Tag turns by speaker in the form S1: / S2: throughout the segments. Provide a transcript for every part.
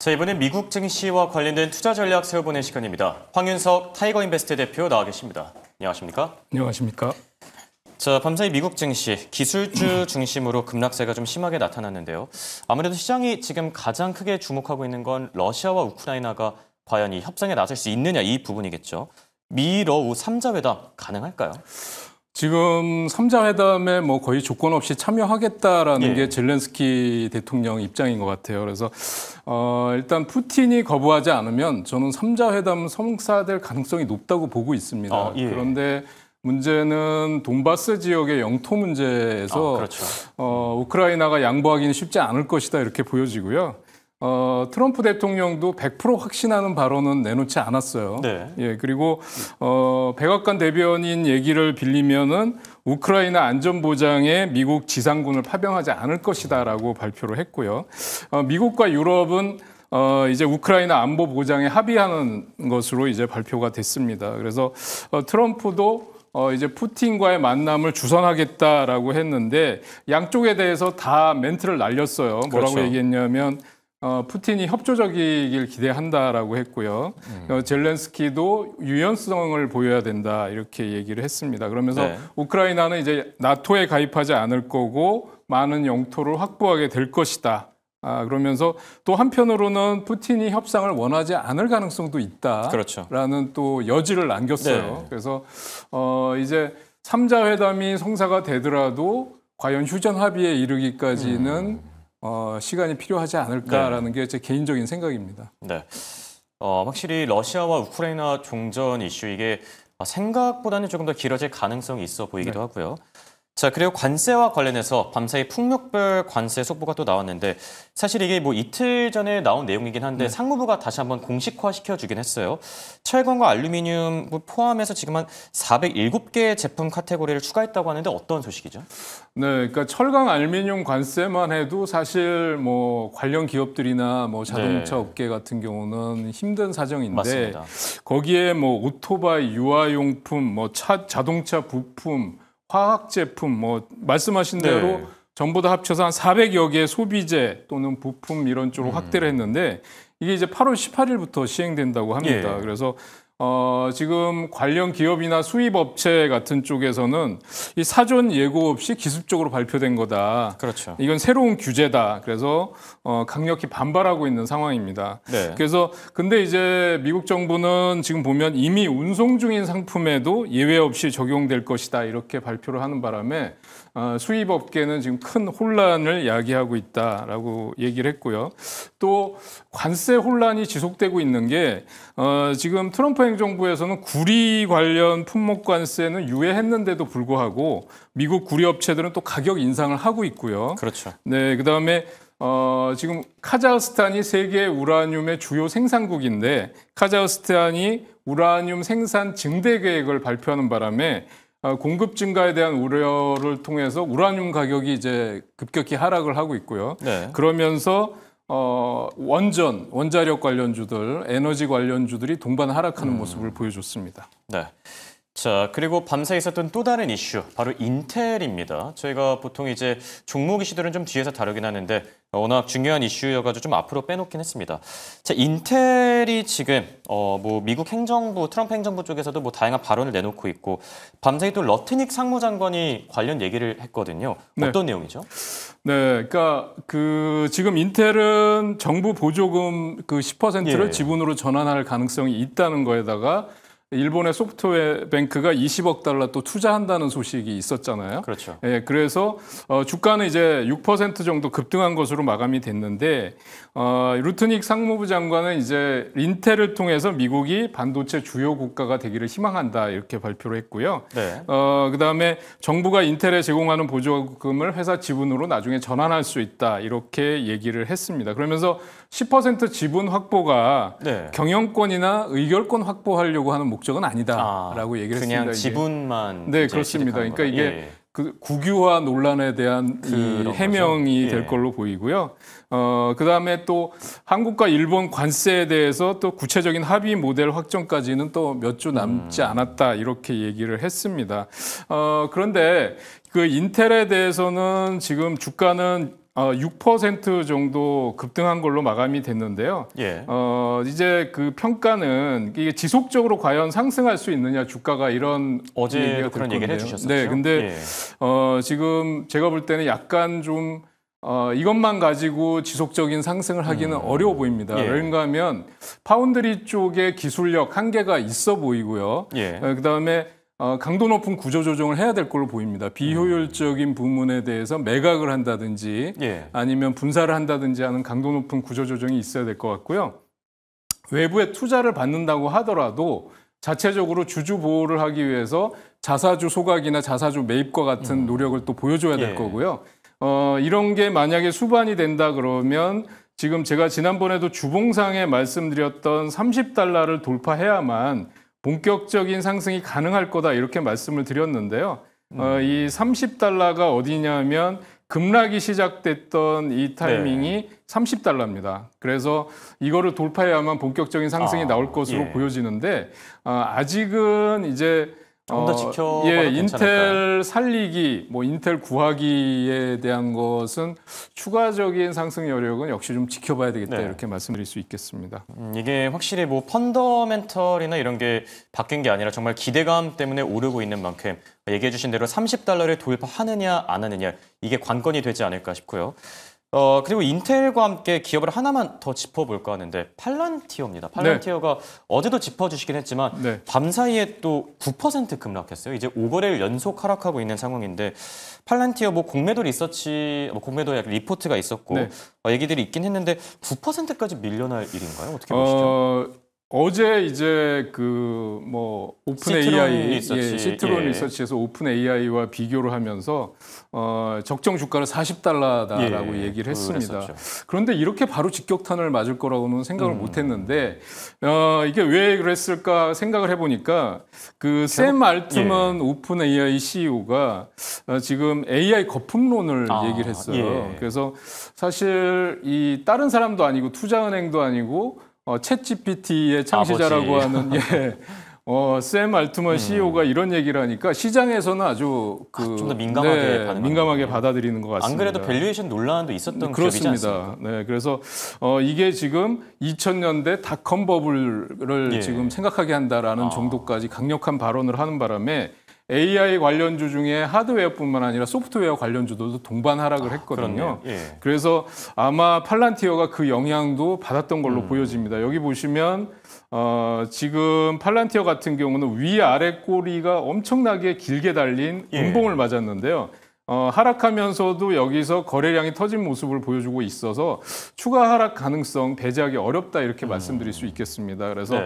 S1: 자, 이번엔 미국 증시와 관련된 투자 전략 세워보는 시간입니다. 황윤석 타이거인베스트 대표 나와 계십니다. 안녕하십니까?
S2: 안녕하십니까?
S1: 자, 밤사이 미국 증시, 기술주 중심으로 급락세가 좀 심하게 나타났는데요. 아무래도 시장이 지금 가장 크게 주목하고 있는 건 러시아와 우크라이나가 과연 이 협상에 나설 수 있느냐 이 부분이겠죠. 미러우 3자 회담 가능할까요?
S2: 지금 3자 회담에 뭐 거의 조건 없이 참여하겠다라는 게 젤렌스키 대통령 입장인 것 같아요. 그래서 일단 푸틴이 거부하지 않으면 저는 3자 회담 성사될 가능성이 높다고 보고 있습니다. 그런데 문제는 돈바스 지역의 영토 문제에서
S1: 그렇죠.
S2: 우크라이나가 양보하기는 쉽지 않을 것이다 이렇게 보여지고요. 트럼프 대통령도 100% 확신하는 발언은 내놓지 않았어요.
S1: 네.
S2: 예, 그리고 백악관 대변인 얘기를 빌리면은 우크라이나 안전보장에 미국 지상군을 파병하지 않을 것이다라고 발표를 했고요. 미국과 유럽은 이제 우크라이나 안보 보장에 합의하는 것으로 이제 발표가 됐습니다. 그래서 트럼프도 이제 푸틴과의 만남을 주선하겠다라고 했는데 양쪽에 대해서 다 멘트를 날렸어요. 뭐라고
S1: 그렇죠.
S2: 얘기했냐면 푸틴이 협조적이길 기대한다라고 했고요. 젤렌스키도 유연성을 보여야 된다 이렇게 얘기를 했습니다. 그러면서 우크라이나는 이제 나토에 가입하지 않을 거고 많은 영토를 확보하게 될 것이다. 그러면서 또 한편으로는 푸틴이 협상을 원하지 않을 가능성도 있다라는
S1: 그렇죠.
S2: 또 여지를 남겼어요. 그래서 이제 3자 회담이 성사가 되더라도 과연 휴전 합의에 이르기까지는 시간이 필요하지 않을까라는 게 제 개인적인 생각입니다.
S1: 네, 확실히 러시아와 우크라이나 종전 이슈 이게 생각보다는 조금 더 길어질 가능성이 있어 보이기도 하고요. 자, 그리고 관세와 관련해서 밤사이 풍력별 관세 속보가 또 나왔는데 사실 이게 뭐 이틀 전에 나온 내용이긴 한데 상무부가 다시 한번 공식화 시켜주긴 했어요. 철강과 알루미늄 포함해서 지금 한 407개 제품 카테고리를 추가했다고 하는데 어떤 소식이죠?
S2: 네, 그러니까 철강 알루미늄 관세만 해도 사실 뭐 관련 기업들이나 뭐 자동차 업계 같은 경우는 힘든 사정인데
S1: 맞습니다.
S2: 거기에 뭐 오토바이, 유아용품, 뭐 자동차 부품, 화학 제품, 뭐 말씀하신 대로 전부 다 합쳐서 한 400여 개의 소비재 또는 부품 이런 쪽으로 확대를 했는데 이게 이제 8월 18일부터 시행된다고 합니다. 그래서 지금 관련 기업이나 수입 업체 같은 쪽에서는 이 사전 예고 없이 기습적으로 발표된 거다.
S1: 그렇죠.
S2: 이건 새로운 규제다. 그래서 강력히 반발하고 있는 상황입니다. 그래서 근데 이제 미국 정부는 지금 보면 이미 운송 중인 상품에도 예외 없이 적용될 것이다. 이렇게 발표를 하는 바람에 수입 업계는 지금 큰 혼란을 야기하고 있다라고 얘기를 했고요. 또 관세 혼란이 지속되고 있는 게 지금 트럼프 행정부에서는 구리 관련 품목 관세는 유예했는데도 불구하고 미국 구리 업체들은 또 가격 인상을 하고 있고요.
S1: 그렇죠.
S2: 네, 그다음에 지금 카자흐스탄이 세계 우라늄의 주요 생산국인데 카자흐스탄이 우라늄 생산 증대 계획을 발표하는 바람에 공급 증가에 대한 우려를 통해서 우라늄 가격이 이제 급격히 하락을 하고 있고요. 그러면서 원자력 관련주들, 에너지 관련주들이 동반 하락하는 모습을 보여줬습니다.
S1: 네. 자, 그리고 밤사이 있었던 또 다른 이슈, 바로 인텔입니다. 저희가 보통 이제 종목 이슈들은 좀 뒤에서 다루긴 하는데 워낙 중요한 이슈여가지고 좀 앞으로 빼놓긴 했습니다. 자, 인텔이 지금 뭐 미국 행정부, 트럼프 행정부 쪽에서도 뭐 다양한 발언을 내놓고 있고 밤사이 또 러트닉 상무장관이 관련 얘기를 했거든요. 어떤 내용이죠?
S2: 네, 그러니까 지금 인텔은 정부 보조금 10%를 지분으로 전환할 가능성이 있다는 거에다가 일본의 소프트뱅크가 20억 달러 또 투자한다는 소식이 있었잖아요.
S1: 그렇죠.
S2: 예, 그래서 주가는 이제 6% 정도 급등한 것으로 마감이 됐는데 루트닉 상무부 장관은 이제 인텔을 통해서 미국이 반도체 주요 국가가 되기를 희망한다 이렇게 발표를 했고요. 그다음에 정부가 인텔에 제공하는 보조금을 회사 지분으로 나중에 전환할 수 있다 이렇게 얘기를 했습니다. 그러면서 10% 지분 확보가 경영권이나 의결권 확보하려고 하는 목적은 아니다라고 얘기를 했습니다.
S1: 그냥 지분만.
S2: 네, 그렇습니다. 그러니까 이게 국유화 논란에 대한 이 해명이 될 걸로 보이고요. 그다음에 또 한국과 일본 관세에 대해서 또 구체적인 합의 모델 확정까지는 또 몇 주 남지 않았다 이렇게 얘기를 했습니다. 그런데 그 인텔에 대해서는 지금 주가는 6% 정도 급등한 걸로 마감이 됐는데요.
S1: 예.
S2: 이제 그 평가는 이게 지속적으로 과연 상승할 수 있느냐 주가가 이런
S1: 어제 그런 얘기를 해주셨었죠.
S2: 네, 근데 지금 제가 볼 때는 약간 좀 이것만 가지고 지속적인 상승을 하기는 어려워 보입니다.
S1: 예.
S2: 그런가 하면 파운드리 쪽에 기술력 한계가 있어 보이고요.
S1: 예.
S2: 그다음에 강도 높은 구조 조정을 해야 될 걸로 보입니다. 비효율적인 부문에 대해서 매각을 한다든지
S1: 예.
S2: 아니면 분사를 한다든지 하는 강도 높은 구조 조정이 있어야 될 것 같고요. 외부에 투자를 받는다고 하더라도 자체적으로 주주 보호를 하기 위해서 자사주 소각이나 자사주 매입과 같은 노력을 또 보여줘야 될
S1: 예.
S2: 거고요. 이런 게 만약에 수반이 된다 그러면 지금 제가 지난번에도 주봉상에 말씀드렸던 30달러를 돌파해야만 본격적인 상승이 가능할 거다 이렇게 말씀을 드렸는데요. 이 30달러가 어디냐면 급락이 시작됐던 이 타이밍이 30달러입니다. 그래서 이거를 돌파해야만 본격적인 상승이 나올 것으로 보여지는데 아직은 이제
S1: 좀 더 지켜봐도
S2: 인텔 살리기, 뭐 인텔 구하기에 대한 것은 추가적인 상승 여력은 역시 좀 지켜봐야 되겠다 이렇게 말씀드릴 수 있겠습니다.
S1: 이게 확실히 뭐 펀더멘털이나 이런 게 바뀐 게 아니라 정말 기대감 때문에 오르고 있는 만큼 얘기해 주신 대로 30달러를 돌파하느냐 안 하느냐 이게 관건이 되지 않을까 싶고요. 그리고 인텔과 함께 기업을 하나만 더 짚어볼까 하는데 팔란티어입니다. 팔란티어가 어제도 짚어주시긴 했지만 밤사이에 또 9% 급락했어요. 이제 5거래일 연속 하락하고 있는 상황인데 팔란티어 뭐 공매도 리서치, 공매도 리포트가 있었고 얘기들이 있긴 했는데 9%까지 밀려날 일인가요? 어떻게 보시죠?
S2: 어제 이제 그 뭐 오픈 AI, 시트론 리서치에서 오픈 AI와 비교를 하면서 적정 주가를 40달러다라고 얘기를 했습니다. 그런데 이렇게 바로 직격탄을 맞을 거라고는 생각을 못했는데 이게 왜 그랬을까 생각을 해보니까 그 샘 알트먼 오픈 AI CEO가 지금 AI 거품론을 얘기를 했어요. 그래서 사실 이 다른 사람도 아니고 투자은행도 아니고 챗 GPT의 창시자라고 하는 샘 알트먼 CEO가 이런 얘기를 하니까 시장에서는 아주
S1: 좀 더 민감하게
S2: 민감하게 받아들이는 것 같습니다.
S1: 안 그래도 밸류에이션 논란도 있었던
S2: 그렇습니다.
S1: 기업이지 않습니까?
S2: 네, 그래서 이게 지금 2000년대 닷컴 버블을 지금 생각하게 한다라는 정도까지 강력한 발언을 하는 바람에 AI 관련주 중에 하드웨어뿐만 아니라 소프트웨어 관련주도 동반 하락을 했거든요. 그래서 아마 팔란티어가 그 영향도 받았던 걸로 보여집니다. 여기 보시면 지금 팔란티어 같은 경우는 위아래 꼬리가 엄청나게 길게 달린 음봉을 맞았는데요. 하락하면서도 여기서 거래량이 터진 모습을 보여주고 있어서 추가 하락 가능성 배제하기 어렵다 이렇게 말씀드릴 수 있겠습니다. 그래서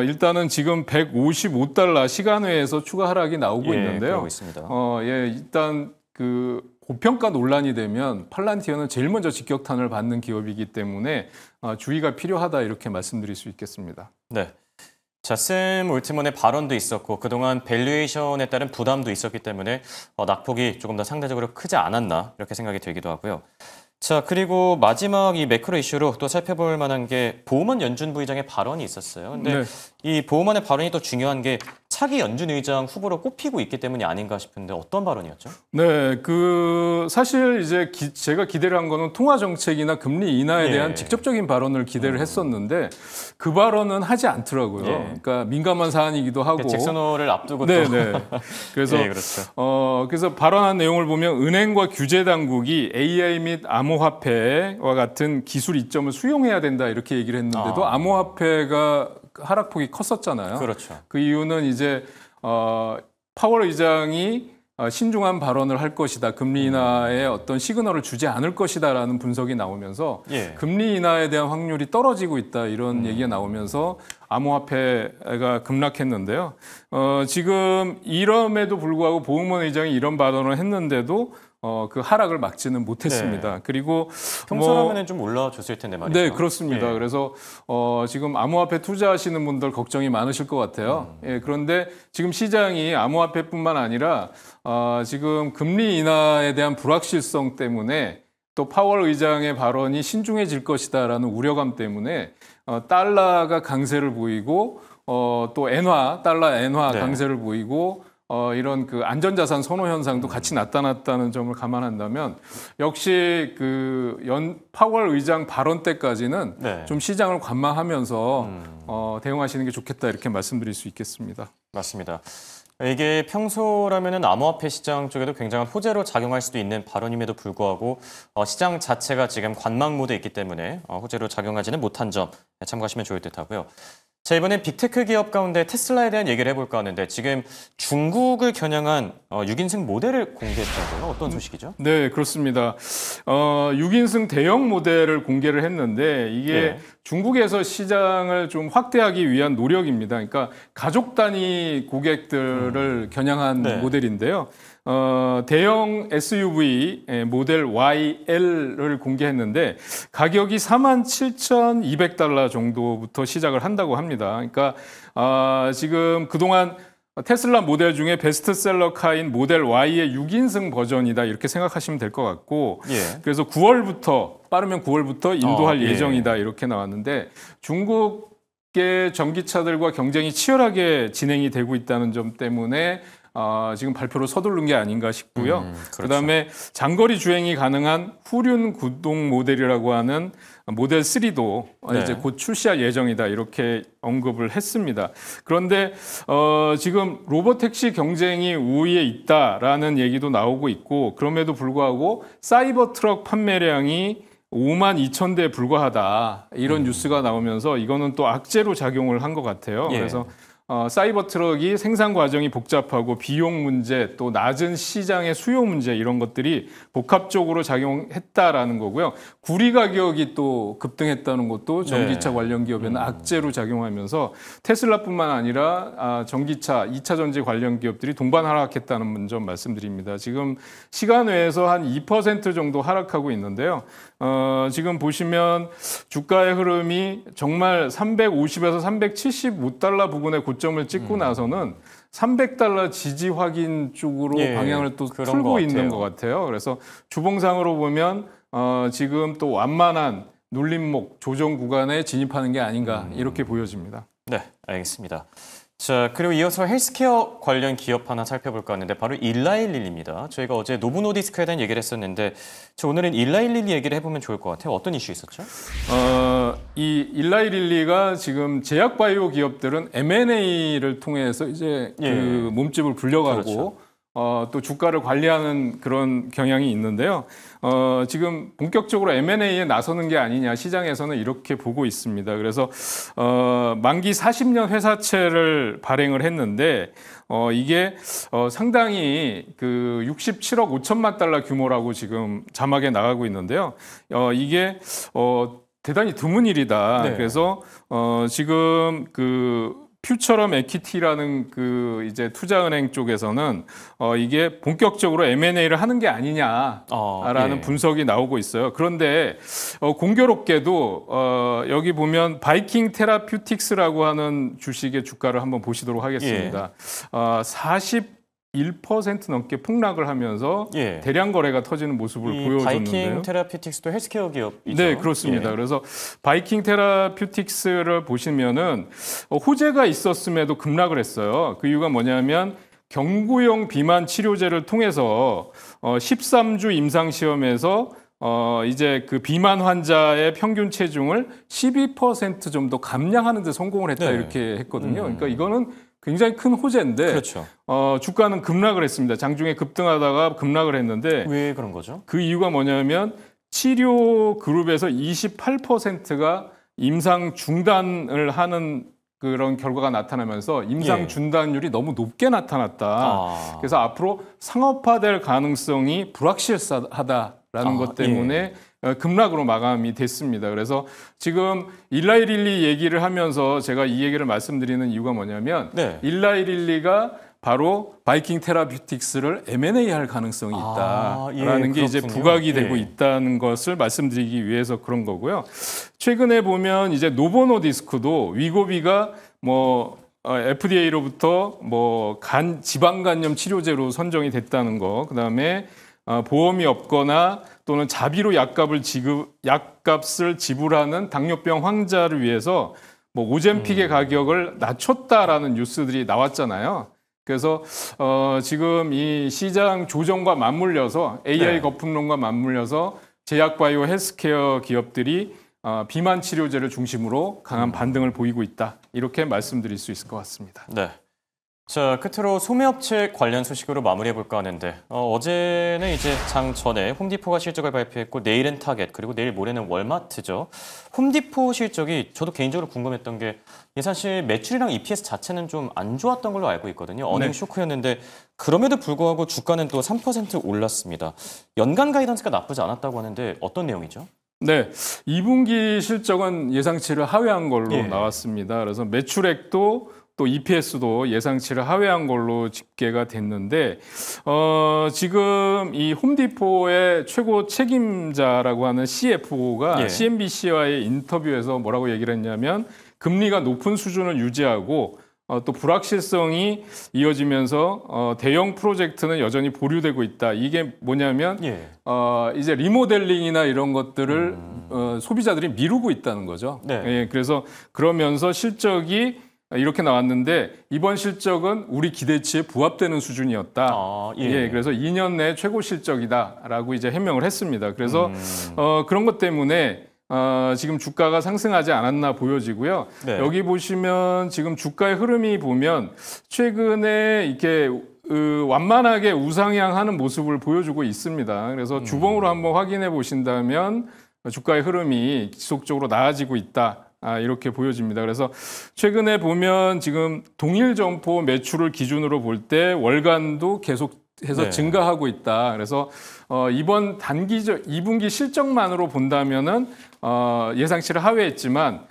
S2: 일단은 지금 155달러 시간외에서 추가 하락이 나오고 있는데요. 일단 그 고평가 논란이 되면 팔란티어는 제일 먼저 직격탄을 받는 기업이기 때문에 주의가 필요하다 이렇게 말씀드릴 수 있겠습니다.
S1: 네. 자, 샘 올트먼의 발언도 있었고 그동안 밸류에이션에 따른 부담도 있었기 때문에 낙폭이 조금 더 상대적으로 크지 않았나 이렇게 생각이 들기도 하고요. 자, 그리고 마지막 이 매크로 이슈로 또 살펴볼 만한 게 보우먼 연준 부의장의 발언이 있었어요. 근데 이 보우먼의 발언이 또 중요한 게 차기 연준 의장 후보로 꼽히고 있기 때문이 아닌가 싶은데 어떤 발언이었죠?
S2: 네, 그 사실 이제 제가 기대를 한 거는 통화 정책이나 금리 인하에 대한 직접적인 발언을 기대를 했었는데 그 발언은 하지 않더라고요. 그러니까 민감한 사안이기도 하고
S1: 잭슨홀을 앞두고
S2: 그래서 그래서 발언한 내용을 보면 은행과 규제 당국이 AI 및 암호화폐와 같은 기술 이점을 수용해야 된다 이렇게 얘기를 했는데도 암호화폐가 하락폭이 컸었잖아요.
S1: 그렇죠.
S2: 그 이유는 이제 파월 의장이 신중한 발언을 할 것이다. 금리 인하에 어떤 시그널을 주지 않을 것이다라는 분석이 나오면서 금리 인하에 대한 확률이 떨어지고 있다. 이런 얘기가 나오면서 암호화폐가 급락했는데요. 지금 이럼에도 불구하고 보우먼 의장이 이런 발언을 했는데도 그 하락을 막지는 못했습니다. 그리고
S1: 평소라면은 좀 올라줬을 텐데 말이죠.
S2: 네, 그렇습니다. 그래서 지금 암호화폐 투자하시는 분들 걱정이 많으실 것 같아요. 그런데 지금 시장이 암호화폐뿐만 아니라 지금 금리 인하에 대한 불확실성 때문에 또 파월 의장의 발언이 신중해질 것이다라는 우려감 때문에 달러가 강세를 보이고 또 달러 엔화 강세를 보이고 이런 그 안전자산 선호 현상도 같이 나타났다는 점을 감안한다면 역시 그 파월 의장 발언 때까지는
S1: 네.
S2: 좀 시장을 관망하면서 대응하시는 게 좋겠다 이렇게 말씀드릴 수 있겠습니다.
S1: 맞습니다. 이게 평소라면은 암호화폐 시장 쪽에도 굉장한 호재로 작용할 수도 있는 발언임에도 불구하고 시장 자체가 지금 관망 모드에 있기 때문에 호재로 작용하지는 못한 점 참고하시면 좋을 듯하고요. 자, 이번엔 빅테크 기업 가운데 테슬라에 대한 얘기를 해볼까 하는데 지금 중국을 겨냥한 6인승 모델을 공개했다고요? 어떤 소식이죠?
S2: 네, 그렇습니다. 6인승 대형 모델을 공개를 했는데 이게
S1: 네.
S2: 중국에서 시장을 좀 확대하기 위한 노력입니다. 그러니까 가족 단위 고객들을 겨냥한
S1: 네.
S2: 모델인데요. 대형 SUV 모델 YL을 공개했는데 가격이 47,200달러 정도부터 시작을 한다고 합니다. 그러니까 지금 그동안 테슬라 모델 중에 베스트셀러카인 모델 Y의 6인승 버전이다 이렇게 생각하시면 될 것 같고
S1: 예.
S2: 그래서 9월부터 빠르면 9월부터 인도할
S1: 예.
S2: 예정이다 이렇게 나왔는데 중국의 전기차들과 경쟁이 치열하게 진행이 되고 있다는 점 때문에 지금 발표로 서두른 게 아닌가 싶고요.
S1: 그렇죠.
S2: 그다음에 장거리 주행이 가능한 후륜 구동 모델이라고 하는 모델 3도
S1: 네.
S2: 이제 곧 출시할 예정이다 이렇게 언급을 했습니다. 그런데 지금 로보택시 경쟁이 우위에 있다라는 얘기도 나오고 있고 그럼에도 불구하고 사이버 트럭 판매량이 5만 2천 대에 불과하다 이런 뉴스가 나오면서 이거는 또 악재로 작용을 한 것 같아요.
S1: 예.
S2: 그래서 사이버 트럭이 생산 과정이 복잡하고 비용 문제 또 낮은 시장의 수요 문제 이런 것들이 복합적으로 작용했다라는 거고요. 구리 가격이 또 급등했다는 것도 전기차
S1: 네.
S2: 관련 기업에는 악재로 작용하면서 테슬라뿐만 아니라 전기차 2차 전지 관련 기업들이 동반 하락했다는 점 말씀드립니다. 지금 시간 외에서 한 2% 정도 하락하고 있는데요. 지금 보시면 주가의 흐름이 정말 350에서 375달러 부근의 고점을 찍고 나서는 300달러 지지 확인 쪽으로
S1: 예,
S2: 방향을 또
S1: 그런
S2: 틀고
S1: 것
S2: 있는
S1: 같아요.
S2: 것 같아요. 그래서 주봉상으로 보면 지금 또 완만한 눌림목 조정 구간에 진입하는 게 아닌가 이렇게 보여집니다.
S1: 네, 알겠습니다. 자, 그리고 이어서 헬스케어 관련 기업 하나 살펴볼까 하는데 바로 일라일릴입니다. 저희가 어제 노브노디스크에 대한 얘기를 했었는데 오늘은 일라일릴 얘기를 해보면 좋을 것 같아요. 어떤 이슈 있었죠?
S2: 이 일라이릴리가 지금 제약 바이오 기업들은 M&A를 통해서 이제
S1: 예.
S2: 그 몸집을 불려가고
S1: 그렇죠.
S2: 또 주가를 관리하는 그런 경향이 있는데요. 지금 본격적으로 M&A에 나서는 게 아니냐 시장에서는 이렇게 보고 있습니다. 그래서 만기 40년 회사채를 발행을 했는데 이게 상당히 그 67억 5천만 달러 규모라고 지금 자막에 나가고 있는데요. 이게 대단히 드문 일이다.
S1: 네.
S2: 그래서 지금 그 퓨처럼 에퀴티라는 그 이제 투자은행 쪽에서는 이게 본격적으로 M&A를 하는 게 아니냐라는
S1: 예.
S2: 분석이 나오고 있어요. 그런데 공교롭게도 여기 보면 바이킹 테라퓨틱스라고 하는 주식의 주가를 한번 보시도록 하겠습니다. 41% 넘게 폭락을 하면서
S1: 예.
S2: 대량 거래가 터지는 모습을
S1: 이
S2: 보여줬는데요.
S1: 바이킹 테라피틱스도 헬스케어 기업이죠.
S2: 네, 그렇습니다.
S1: 예.
S2: 그래서 바이킹 테라퓨틱스를 보시면은 호재가 있었음에도 급락을 했어요. 그 이유가 뭐냐면 경구용 비만 치료제를 통해서 13주 임상 시험에서 이제 그 비만 환자의 평균 체중을 12% 정도 감량하는 데 성공을 했다
S1: 네.
S2: 이렇게 했거든요. 그러니까 이거는 굉장히 큰 호재인데
S1: 그렇죠.
S2: 주가는 급락을 했습니다. 장중에 급등하다가 급락을 했는데
S1: 왜 그런 거죠?
S2: 그 이유가 뭐냐면 치료 그룹에서 28%가 임상 중단을 하는 그런 결과가 나타나면서 임상
S1: 예.
S2: 중단율이 너무 높게 나타났다. 그래서 앞으로 상업화될 가능성이 불확실하다라는 것 때문에 급락으로 마감이 됐습니다. 그래서 지금 일라이릴리 얘기를 하면서 제가 이 얘기를 말씀드리는 이유가 뭐냐면
S1: 네.
S2: 일라이릴리가 바로 바이킹 테라퓨틱스를 M&A 할 가능성이 있다라는 게 이제
S1: 그렇군요.
S2: 부각이 되고
S1: 예.
S2: 있다는 것을 말씀드리기 위해서 그런 거고요. 최근에 보면 이제 노보노디스크도 위고비가 뭐 FDA로부터 뭐 지방간염 치료제로 선정이 됐다는 거, 그다음에 보험이 없거나 또는 자비로 약값을 지불하는 당뇨병 환자를 위해서 뭐 오젬픽의 가격을 낮췄다라는 뉴스들이 나왔잖아요. 그래서 지금 이 시장 조정과 맞물려서 AI 거품론과 맞물려서 제약바이오 헬스케어 기업들이 비만 치료제를 중심으로 강한 반등을 보이고 있다. 이렇게 말씀드릴 수 있을 것 같습니다.
S1: 네. 자, 끝으로 소매업체 관련 소식으로 마무리해볼까 하는데 어제는 이제 장 전에 홈디포가 실적을 발표했고 내일은 타겟 그리고 내일 모레는 월마트죠. 홈디포 실적이 저도 개인적으로 궁금했던 게 사실 매출이랑 EPS 자체는 좀 안 좋았던 걸로 알고 있거든요. 어닝 쇼크였는데 그럼에도 불구하고 주가는 또 3% 올랐습니다. 연간 가이던스가 나쁘지 않았다고 하는데 어떤 내용이죠?
S2: 네, 2분기 실적은 예상치를 하회한 걸로 나왔습니다. 그래서 매출액도 또 EPS도 예상치를 하회한 걸로 집계가 됐는데 지금 이 홈디포의 최고 책임자라고 하는 CFO가 CNBC와의 인터뷰에서 뭐라고 얘기를 했냐면 금리가 높은 수준을 유지하고 또 불확실성이 이어지면서 대형 프로젝트는 여전히 보류되고 있다. 이게 뭐냐면 이제 리모델링이나 이런 것들을 소비자들이 미루고 있다는 거죠. 그래서 그러면서 실적이 이렇게 나왔는데 이번 실적은 우리 기대치에 부합되는 수준이었다. 그래서 2년 내 최고 실적이다라고 이제 해명을 했습니다. 그래서 그런 것 때문에 지금 주가가 상승하지 않았나 보여지고요. 여기 보시면 지금 주가의 흐름이 보면 최근에 이렇게 완만하게 우상향하는 모습을 보여주고 있습니다. 그래서 주봉으로 한번 확인해 보신다면 주가의 흐름이 지속적으로 나아지고 있다. 이렇게 보여집니다. 그래서 최근에 보면 지금 동일 점포 매출을 기준으로 볼 때 월간도 계속해서 증가하고 있다. 그래서 이번 단기적 2분기 실적만으로 본다면은 예상치를 하회했지만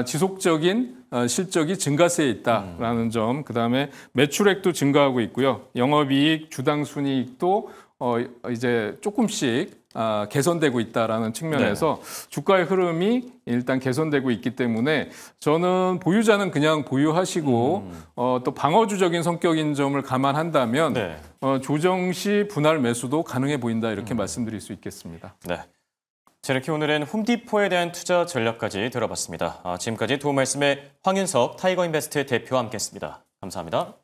S2: 지속적인 실적이 증가세에 있다라는 점. 그다음에 매출액도 증가하고 있고요. 영업이익, 주당순이익도 이제 조금씩 개선되고 있다라는 측면에서 주가의 흐름이 일단 개선되고 있기 때문에 저는 보유자는 그냥 보유하시고 또 방어주적인 성격인 점을 감안한다면 조정 시 분할 매수도 가능해 보인다 이렇게 말씀드릴 수 있겠습니다.
S1: 네. 자, 이렇게 오늘은 홈디포에 대한 투자 전략까지 들어봤습니다. 지금까지 도움 말씀에 황윤석 타이거인베스트 대표와 함께했습니다. 감사합니다.